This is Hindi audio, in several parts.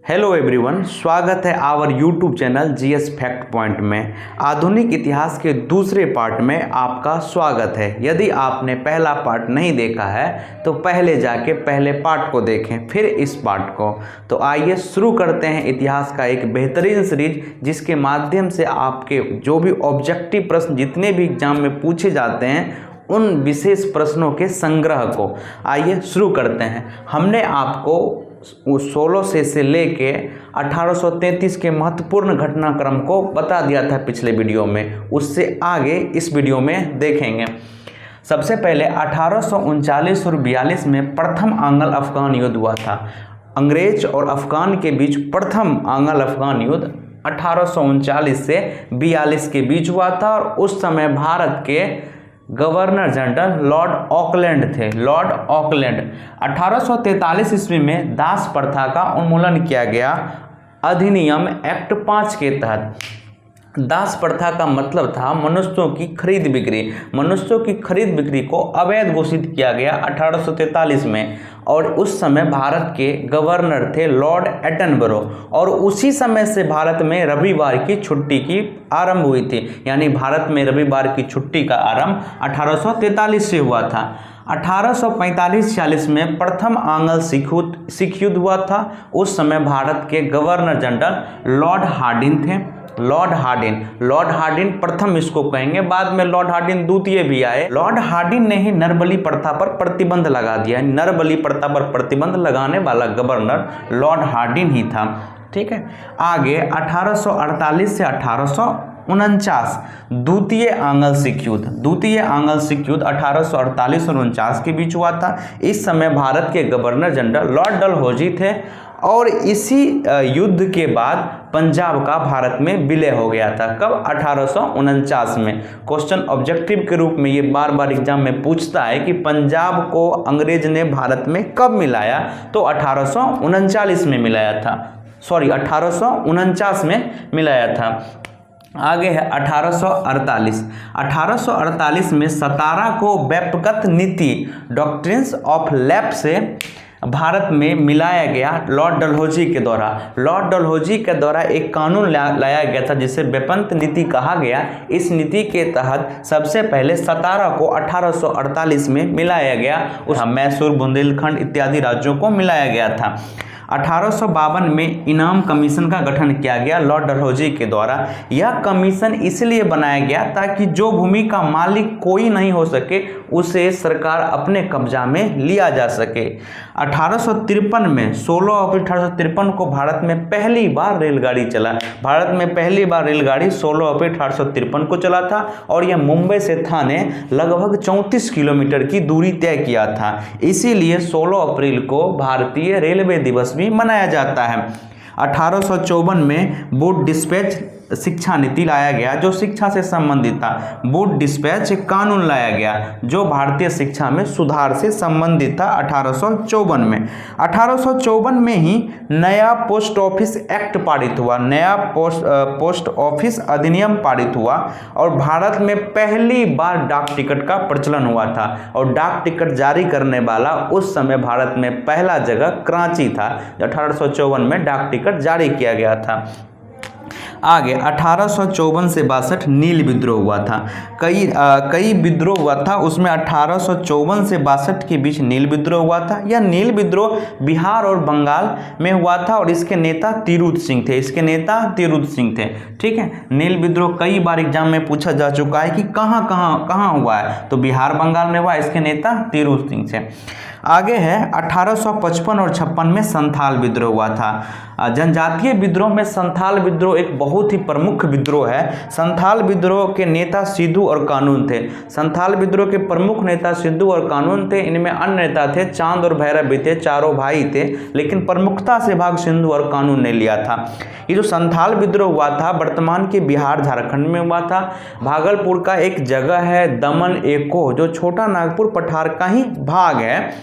हेलो एवरीवन, स्वागत है our YouTube channel GS fact point में। आधुनिक इतिहास के दूसरे पार्ट में आपका स्वागत है। यदि आपने पहला पार्ट नहीं देखा है तो पहले जाके पहले पार्ट को देखें, फिर इस पार्ट को। तो आइए शुरू करते हैं इतिहास का एक बेहतरीन सीरीज, जिसके माध्यम से आपके जो भी ऑब्जेक्टिव प्रश्न जितने भी एग्जाम में पूछे जाते हैं उन विशेष प्रश्नों के संग्रह को। आइए शुरू करते हैं। हमने आपको 1600 से लेके 1833 के महत्वपूर्ण घटनाक्रम को बता दिया था पिछले वीडियो में, उससे आगे इस वीडियो में देखेंगे। सबसे पहले 1839 और 42 में प्रथम आंग्ल अफगान युद्ध हुआ था। अंग्रेज और अफगान के बीच प्रथम आंग्ल अफगान युद्ध 1839 से 42 के बीच हुआ था, और उस समय भारत के गवर्नर जनरल लॉर्ड ऑकलैंड थे। लॉर्ड ऑकलैंड 1843 ईस्वी में दास प्रथा का उन्मूलन किया गया अधिनियम एक्ट 5 के तहत। दास प्रथा का मतलब था मनुष्यों की खरीद बिक्री। मनुष्यों की खरीद बिक्री को अवैध घोषित किया गया 1843 में, और उस समय भारत के गवर्नर थे लॉर्ड एटनबरो, और उसी समय से भारत में रविवार की छुट्टी की आरंभ हुई थी। यानी भारत में रविवार की छुट्टी का आरंभ 1843 से हुआ था। 1845-46 में प्रथम आंग्ल सिख युद्ध हुआ था। उस समय भारत के गवर्नर जनरल लॉर्ड हार्डिन थे। लॉर्ड हार्डिन प्रथम इसको कहेंगे, बाद में लॉर्ड हार्डिन द्वितीय भी आए। लॉर्ड हार्डिन ने ही नरबली प्रथा पर प्रतिबंध लगा दिया। नरबली प्रथा पर प्रतिबंध लगाने वाला गवर्नर लॉर्ड हार्डिन ही था। ठीक है, आगे 1848 से 1849 द्वितीय आंग्ल सिख युद्ध। द्वितीय आंग्ल सिख युद्ध 1848 और 49 के बीच हुआ था। इस समय भारत के गवर्नर जनरल लॉर्ड डलहौजी थे, और इसी युद्ध के बाद पंजाब का भारत में विलय हो गया था। कब? 1849 में। क्वेश्चन ऑब्जेक्टिव के रूप में ये बार बार एग्जाम में पूछता है कि पंजाब को अंग्रेज ने भारत में कब मिलाया, तो 1839 में मिलाया था। 1849 में मिलाया था। आगे है 1848। 1848 में सतारा को व्यापकत नीति डॉक्ट्रिन्स ऑफ लैप्स से भारत में मिलाया गया लॉर्ड डलहौजी के द्वारा। लॉर्ड डलहौजी के द्वारा एक कानून लाया गया था जिसे व्यापकत नीति कहा गया। इस नीति के तहत सबसे पहले सतारा को 1848 में मिलाया गया। मैसूर, बुंदेलखंड इत्यादि राज्यों को मिलाया गया था। 1852 में इनाम कमीशन का गठन किया गया लॉर्ड डलहौजी के द्वारा। यह कमीशन इसलिए बनाया गया ताकि जो भूमि का मालिक कोई नहीं हो सके उसे सरकार अपने कब्जा में लिया जा सके। 1853 में 16 अप्रैल 1853 को भारत में पहली बार रेलगाड़ी चला। भारत में पहली बार रेलगाड़ी 16 अप्रैल 1853 को चला था, और यह मुंबई से थाने लगभग 34 किलोमीटर की दूरी तय किया था। इसीलिए 16 अप्रैल को भारतीय रेलवे दिवस भी मनाया जाता है। 1854 में वुड डिस्पैच शिक्षा नीति लाया गया जो शिक्षा से संबंधित था। वुड डिस्पैच एक कानून लाया गया जो भारतीय शिक्षा में सुधार से संबंधित था 1854 में। 1854 में ही नया पोस्ट ऑफिस एक्ट पारित हुआ। नया पोस्ट ऑफिस अधिनियम पारित हुआ, और भारत में पहली बार डाक टिकट का प्रचलन हुआ था। और डाक टिकट जारी करने वाला उस समय भारत में पहला जगह कराची था। 1854 में डाक टिकट जारी किया गया था। आगे 1854 से 62 नील विद्रोह हुआ था। कई विद्रोह हुआ था, उसमें 1854 से 62 के बीच नील विद्रोह हुआ था। यह नील विद्रोह बिहार और बंगाल में हुआ था, और इसके नेता तिरुत सिंह थे। ठीक है, नील विद्रोह कई बार एग्जाम में पूछा जा चुका है कि कहाँ हुआ है, तो बिहार बंगाल में हुआ। इसके नेता तिरुत सिंह थे। आगे है 1855 और 56 में संथाल विद्रोह हुआ था। जनजातीय विद्रोह में संथाल विद्रोह एक बहुत ही प्रमुख विद्रोह है। संथाल विद्रोह के नेता सिद्धू और कानून थे। संथाल विद्रोह के प्रमुख नेता सिद्धू और कानून थे। इनमें अन्य नेता थे, चांद और भैरव भी थे, चारों भाई थे, लेकिन प्रमुखता से भाग सिद्धू और कानून ने लिया था। ये जो संथाल विद्रोह हुआ था वर्तमान के बिहार झारखंड में हुआ था। भागलपुर का एक जगह है दमन एको, जो छोटा नागपुर पठार का ही भाग है,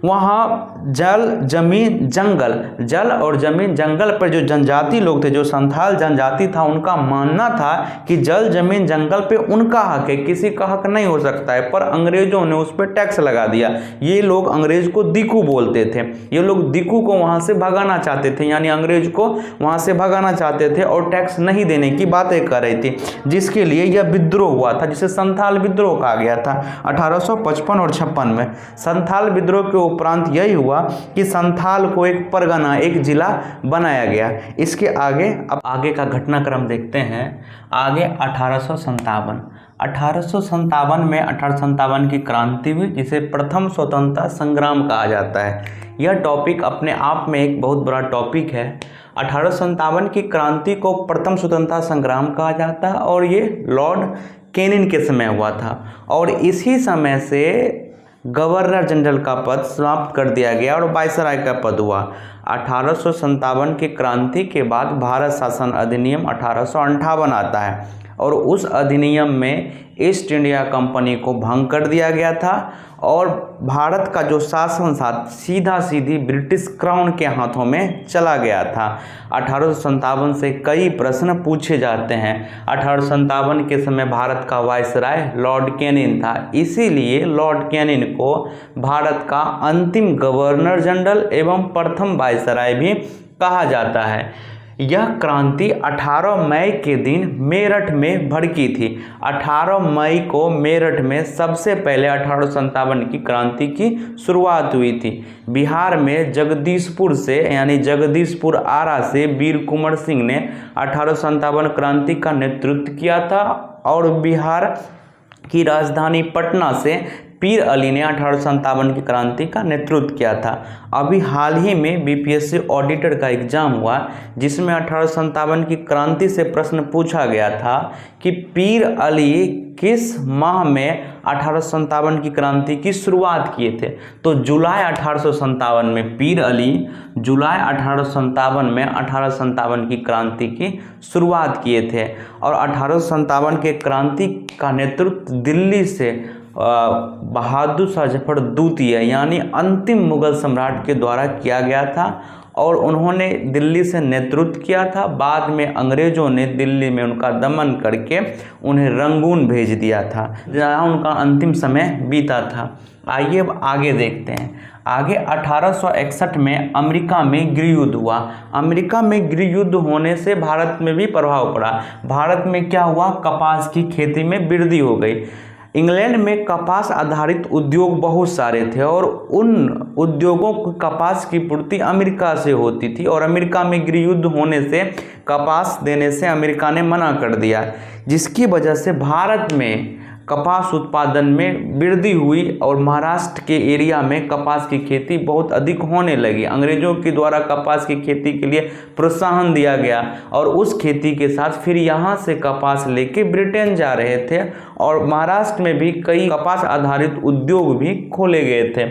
वहाँ जल जमीन जंगल, जल और जमीन जंगल पर जो जनजाति लोग थे, जो संथाल जनजाति था, उनका मानना था कि जल जमीन जंगल पे उनका हक है, किसी का हक नहीं हो सकता है। पर अंग्रेजों ने उस पर टैक्स लगा दिया। ये लोग अंग्रेज को दिकू बोलते थे, ये लोग दिकू को वहाँ से भगाना चाहते थे, यानी अंग्रेज को वहाँ से भगाना चाहते थे और टैक्स नहीं देने की बातें कर रही थी, जिसके लिए यह विद्रोह हुआ था, जिसे संथाल विद्रोह कहा गया था 1855 और 56 में। संथाल विद्रोह के उपरांत यही हुआ कि संथाल को एक परगना, एक जिला बनाया गया। इसके आगे अब आगे का घटनाक्रम देखते हैं। आगे 1857 में 1857 की क्रांति हुई, जिसे प्रथम स्वतंत्रता संग्राम कहा जाता है। यह टॉपिक अपने आप में एक बहुत बड़ा टॉपिक है। 1857 की क्रांति को प्रथम स्वतंत्रता संग्राम कहा जाता है और ये लॉर्ड कैनिंग के समय हुआ था, और इसी समय से गवर्नर जनरल का पद समाप्त कर दिया गया और वायसराय का पद हुआ। 1857 की क्रांति के बाद भारत शासन अधिनियम 1858 आता है और उस अधिनियम में ईस्ट इंडिया कंपनी को भंग कर दिया गया था और भारत का जो शासन था सीधा सीधी ब्रिटिश क्राउन के हाथों में चला गया था। 1857 से कई प्रश्न पूछे जाते हैं। 1857 के समय भारत का वायसराय लॉर्ड कैनिंग था, इसीलिए लॉर्ड कैनिंग को भारत का अंतिम गवर्नर जनरल एवं प्रथम वायसराय भी कहा जाता है। यह क्रांति 18 मई के दिन मेरठ में भड़की थी। 18 मई को मेरठ में सबसे पहले 1857 की क्रांति की शुरुआत हुई थी। बिहार में जगदीशपुर से, यानी जगदीशपुर आरा से वीर कुंवर सिंह ने 1857 क्रांति का नेतृत्व किया था और बिहार की राजधानी पटना से पीर अली ने 1857 की क्रांति का नेतृत्व किया था। अभी हाल ही में बीपीएससी ऑडिटर का एग्जाम हुआ, जिसमें 1857 की क्रांति से प्रश्न पूछा गया था कि पीर अली किस माह में 1857 की क्रांति की शुरुआत किए थे। तो जुलाई 1857 में पीर अली जुलाई 1857 में 1857 की क्रांति की शुरुआत किए थे और 1857 के क्रांति का नेतृत्व दिल्ली से बहादुर शाह जफर द्वितीय यानी अंतिम मुगल सम्राट के द्वारा किया गया था और उन्होंने दिल्ली से नेतृत्व किया था। बाद में अंग्रेजों ने दिल्ली में उनका दमन करके उन्हें रंगून भेज दिया था, जहाँ उनका अंतिम समय बीता था। आइए अब आगे देखते हैं। आगे 1861 में अमेरिका में गृह युद्ध हुआ। अमेरिका में गृह युद्ध होने से भारत में भी प्रभाव पड़ा। भारत में क्या हुआ, कपास की खेती में वृद्धि हो गई। इंग्लैंड में कपास आधारित उद्योग बहुत सारे थे और उन उद्योगों को कपास की पूर्ति अमेरिका से होती थी और अमेरिका में गृह युद्ध होने से कपास देने से अमेरिका ने मना कर दिया, जिसकी वजह से भारत में कपास उत्पादन में वृद्धि हुई और महाराष्ट्र के एरिया में कपास की खेती बहुत अधिक होने लगी। अंग्रेजों के द्वारा कपास की खेती के लिए प्रोत्साहन दिया गया और उस खेती के साथ फिर यहाँ से कपास लेके ब्रिटेन जा रहे थे और महाराष्ट्र में भी कई कपास आधारित उद्योग भी खोले गए थे।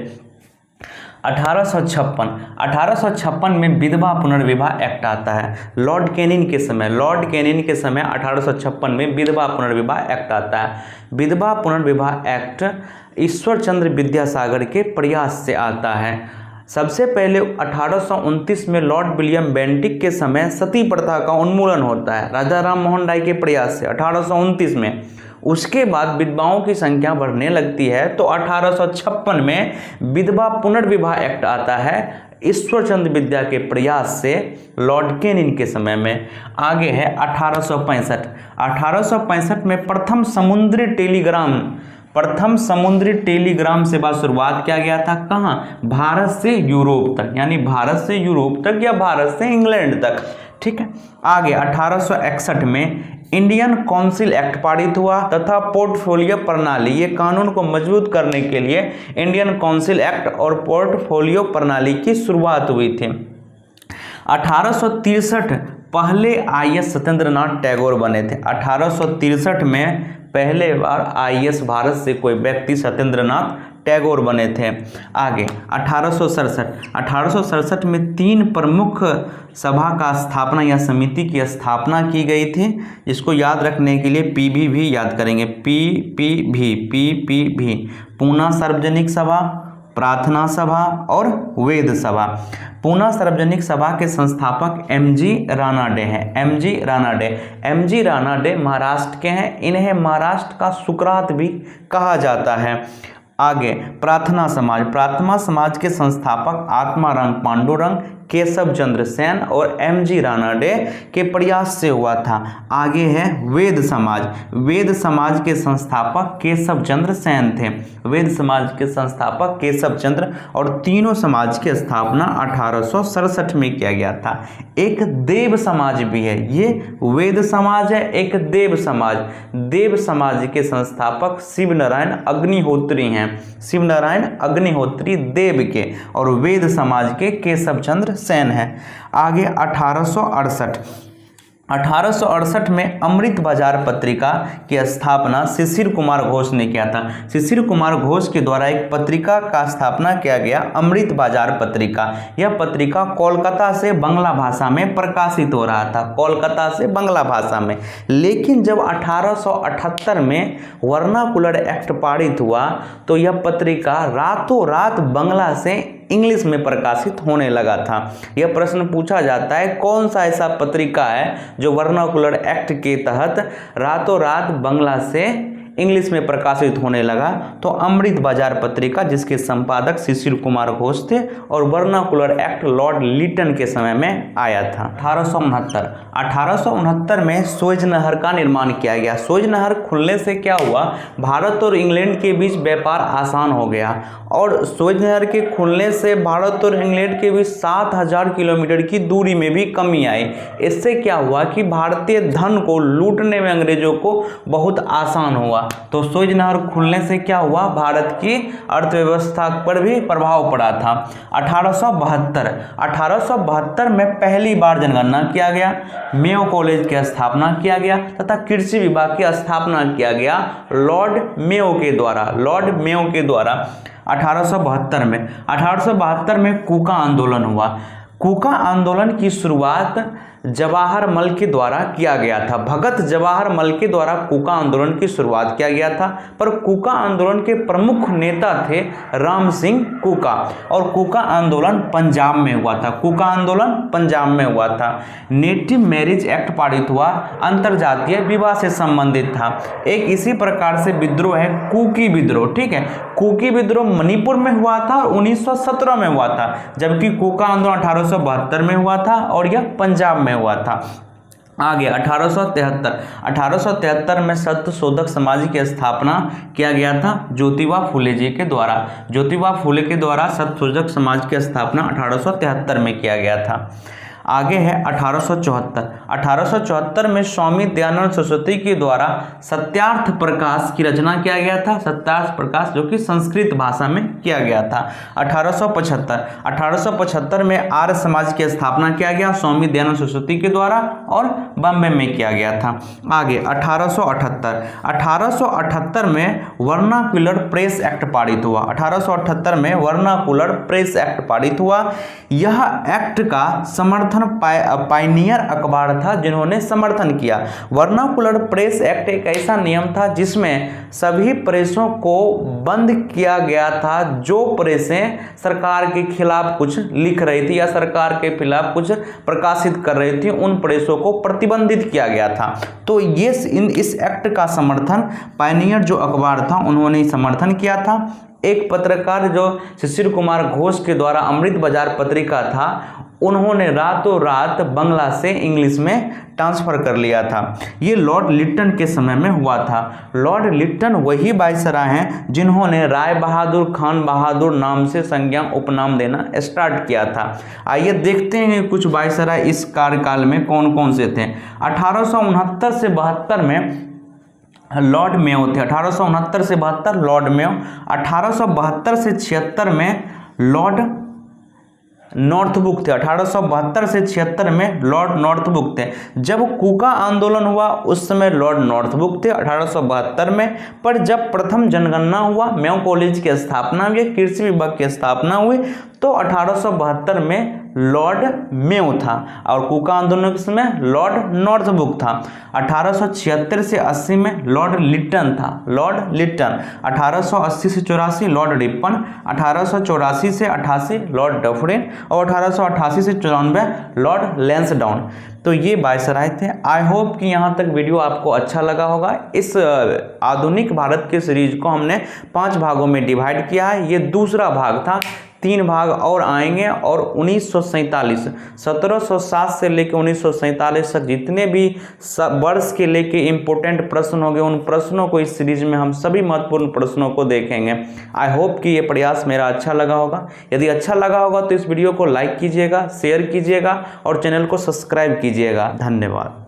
1856 में विधवा पुनर्विवाह एक्ट आता है। लॉर्ड कैनिंग के समय 1856 में विधवा पुनर्विवाह एक्ट आता है। विधवा पुनर्विवाह एक्ट ईश्वर चंद्र विद्यासागर के प्रयास से आता है। सबसे पहले 1829 में लॉर्ड विलियम बेंटिक के समय सती प्रथा का उन्मूलन होता है, राजा राम मोहन राय के प्रयास से 1829 में। उसके बाद विधवाओं की संख्या बढ़ने लगती है तो 1856 में विधवा पुनर्विवाह एक्ट आता है ईश्वर चंद्र विद्या के प्रयास से लॉर्ड कैनिंग के समय में। आगे है 1865 में प्रथम समुद्री टेलीग्राम सेवा शुरुआत किया गया था। कहाँ, भारत से यूरोप तक, यानी भारत से यूरोप तक या भारत से इंग्लैंड तक। ठीक है। आगे 1861 में इंडियन काउंसिल एक्ट पारित हुआ तथा पोर्टफोलियो प्रणाली, ये कानून को मजबूत करने के लिए इंडियन काउंसिल एक्ट और पोर्टफोलियो प्रणाली की शुरुआत हुई थी। 1863 पहले आईएएस सत्येंद्रनाथ टैगोर बने थे। 1863 में पहले बार आईएएस भारत से कोई व्यक्ति सत्येंद्रनाथ टैगोर बने थे। आगे 1867 में 3 प्रमुख सभा का स्थापना या समिति की स्थापना की गई थी, जिसको याद रखने के लिए पीबी भी याद करेंगे। पीपीभी पूना सार्वजनिक सभा, प्रार्थना सभा और वेद सभा। पूना सार्वजनिक सभा के संस्थापक एमजी रानाडे हैं। एमजी रानाडे महाराष्ट्र के हैं। इन्हें महाराष्ट्र का सुकरात भी कहा जाता है। आगे प्रार्थना समाज के संस्थापक आत्माराम पांडुरंग, केशव चंद्र सेन और एमजी रानाडे के प्रयास से हुआ था। आगे है वेद समाज के संस्थापक केशव चंद्र सेन थे। वेद समाज के संस्थापक केशव चंद्र, और तीनों समाज की स्थापना 1867 में किया गया था। एक देव समाज भी है, ये वेद समाज है, एक देव समाज के संस्थापक शिव नारायण अग्निहोत्री हैं। शिव नारायण अग्निहोत्री देव के, और वेद समाज के केशव चंद्र सेन है। आगे 1868 में अमृत बाजार पत्रिका की स्थापना शिशिर कुमार घोष ने किया था। शिशिर कुमार घोष के द्वारा एक पत्रिका का स्थापना किया गया, अमृत बाजार पत्रिका। यह पत्रिका कोलकाता से बांग्ला भाषा में प्रकाशित हो रहा था, कोलकाता से बांग्ला भाषा में। लेकिन जब 1878 में वर्नाकुलर एक्ट पारित हुआ तो यह पत्रिका रातों रात बांग्ला से इंग्लिश में प्रकाशित होने लगा था। यह प्रश्न पूछा जाता है, कौन सा ऐसा पत्रिका है जो वर्नाकुलर एक्ट के तहत रातों रात बांग्ला से इंग्लिश में प्रकाशित होने लगा? तो अमृत बाजार पत्रिका, जिसके संपादक शिशिर कुमार घोष थे, और वर्नाकुलर एक्ट लॉर्ड लिटन के समय में आया था। 1869 में सुएज नहर का निर्माण किया गया। सुएज नहर खुलने से क्या हुआ, भारत और इंग्लैंड के बीच व्यापार आसान हो गया, और सुएज नहर के खुलने से भारत और इंग्लैंड के बीच 7000 किलोमीटर की दूरी में भी कमी आई। इससे क्या हुआ कि भारतीय धन को लूटने में अंग्रेजों को बहुत आसान हुआ। तो सुएज नहर खुलने से क्या हुआ, भारत की अर्थव्यवस्था पर भी प्रभाव पड़ा था। 1872 में पहली बार जनगणना किया गया, मेयो कॉलेज की स्थापना किया गया तथा कृषि विभाग की स्थापना किया गया लॉर्ड मेयो के द्वारा। 1872 में कूका आंदोलन हुआ। कूका आंदोलन की शुरुआत जवाहरमल के द्वारा किया गया था। भगत जवाहरमल के द्वारा कूका आंदोलन की शुरुआत किया गया था, पर कूका आंदोलन के प्रमुख नेता थे राम सिंह कूका, और कूका आंदोलन पंजाब में हुआ था। कूका आंदोलन पंजाब में हुआ था। नेटिव मैरिज एक्ट पारित हुआ, अंतरजातीय विवाह से संबंधित था। एक इसी प्रकार से विद्रोह है कुकी विद्रोह, ठीक है। कुकी विद्रोह मणिपुर में हुआ था और 1917 में हुआ था, जबकि कूका आंदोलन 1872 में हुआ था और यह पंजाब में हुआ था। आगे 1873 में सत्य शोधक समाज की स्थापना किया गया था ज्योतिबा फूले जी के द्वारा। ज्योतिबा फूले के द्वारा सत्य शोधक समाज की स्थापना 1873 में किया गया था। आगे है 1874 में स्वामी दयानंद सरस्वती के द्वारा सत्यार्थ प्रकाश की रचना किया गया था। सत्यार्थ प्रकाश जो कि संस्कृत भाषा में किया गया था। 1875 में आर्य समाज की स्थापना किया गया स्वामी दयानंद सरस्वती के द्वारा और बॉम्बे में किया गया था। आगे 1878 में वर्नाकुलर प्रेस एक्ट पारित हुआ। 1878 में वर्नाकुलर प्रेस एक्ट पारित हुआ। यह एक्ट का समर्थन पायनियर अखबार था जिन्होंने समर्थन किया। वर्नाकुलर प्रेस एक्ट एक ऐसा नियम था जिसमें सभी प्रेसों को बंद किया गया था जो प्रेसें सरकार के खिलाफ कुछ लिख रही थी या सरकार के खिलाफ कुछ प्रकाशित कर रही थी, उन प्रेसों को प्रतिबंधित किया गया था। तो ये इस एक्ट का समर्थन पायनियर जो अखबार था उन्होंने समर्थन किया था। एक पत्रकार जो शिशिर कुमार घोष के द्वारा अमृत बाजार पत्रिका था, उन्होंने रातों रात बांग्ला से इंग्लिश में ट्रांसफर कर लिया था। ये लॉर्ड लिटन के समय में हुआ था। लॉर्ड लिटन वही वायसराय हैं जिन्होंने राय बहादुर खान बहादुर नाम से संज्ञा उपनाम देना स्टार्ट किया था। आइए देखते हैं कुछ वायसराय इस कार्यकाल में कौन कौन से थे। 1869 से 72 में लॉर्ड मेयो थे। 1869 से 72 लॉर्ड मेयो। 1872 से 76 में लॉर्ड नॉर्थबुक थे। 1872 से 76 में लॉर्ड नॉर्थबुक थे। जब कूका आंदोलन हुआ उस समय लॉर्ड नॉर्थबुक थे 1872 में, पर जब प्रथम जनगणना हुआ, मेयो कॉलेज की स्थापना हुई, कृषि विभाग की स्थापना हुई, तो 1872 में लॉर्ड मेयो था और कुका आंदोलन के समय लॉर्ड नॉर्थब्रुक था। 1876 से 80 में लॉर्ड लिट्टन था, लॉर्ड लिट्टन। 1880 से 84 लॉर्ड रिपन, 1884 से 88 लॉर्ड डफरिन और 1888 से 94 लॉर्ड लैंसडाउन। तो ये वायसराय थे। आई होप कि यहाँ तक वीडियो आपको अच्छा लगा होगा। इस आधुनिक भारत के सीरीज को हमने 5 भागों में डिवाइड किया है। ये दूसरा भाग था, 3 भाग और आएंगे और 1947 1707 से लेकर 1947 तक जितने भी वर्ष के लेके इम्पोर्टेंट प्रश्न होंगे उन प्रश्नों को इस सीरीज में हम सभी महत्वपूर्ण प्रश्नों को देखेंगे। आई होप कि ये प्रयास मेरा अच्छा लगा होगा। यदि अच्छा लगा होगा तो इस वीडियो को लाइक कीजिएगा, शेयर कीजिएगा और चैनल को सब्सक्राइब कीजिएगा। धन्यवाद।